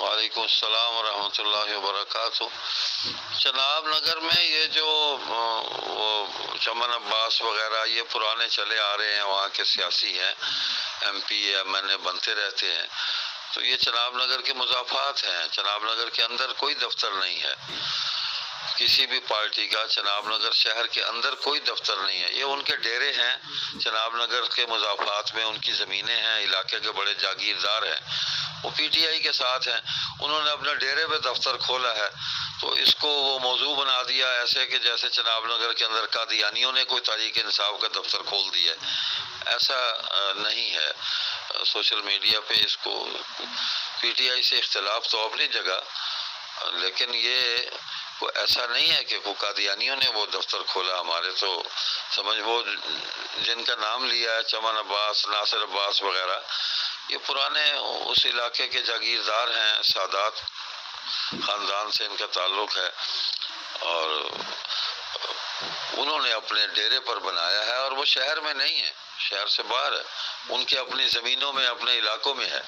وعلیکم السلام ورحمۃ اللہ وبرکاتہ۔ جناب نگر میں یہ جو وہ چمن عباس وغیرہ یہ پرانے چلے آ رہے ہیں، وہاں کے سیاسی ہیں، ایم پی ایم این اے بنتے رہتے ہیں، تو یہ چناب نگر کے مضافات ہیں۔ چناب نگر کے اندر کوئی دفتر نہیں ہے کسی بھی پارٹی کا، چناب نگر شہر کے اندر کوئی دفتر نہیں ہے، یہ ان کے ڈیرے ہیں۔ چناب نگر کے مضافات میں ان کی زمینیں ہیں، علاقے کے بڑے جاگیردار ہیں، وہ پی ٹی آئی کے ساتھ ہیں، انہوں نے اپنے ڈیرے پہ دفتر کھولا ہے، تو اس کو وہ موضوع بنا دیا ایسے کہ جیسے چناب نگر کے اندر قادیانیوں نے کوئی تحریک انصاف کا دفتر کھول دیا ہے۔ ایسا نہیں ہے۔ سوشل میڈیا پہ اس کو پی ٹی آئی سے اختلاف تو اپنی جگہ، لیکن یہ ایسا نہیں ہے کہ وہ قادیانیوں نے وہ دفتر کھولا ہمارے، تو سمجھ وہ جن کا نام لیا ہے چمن عباس، ناصر عباس وغیرہ، یہ پرانے اس علاقے کے جاگیردار ہیں، سادات خاندان سے ان کا تعلق ہے، اور انہوں نے اپنے ڈیرے پر بنایا ہے، اور وہ شہر میں نہیں ہے، شہر سے باہر ہے، ان کے اپنی زمینوں میں، اپنے علاقوں میں ہے۔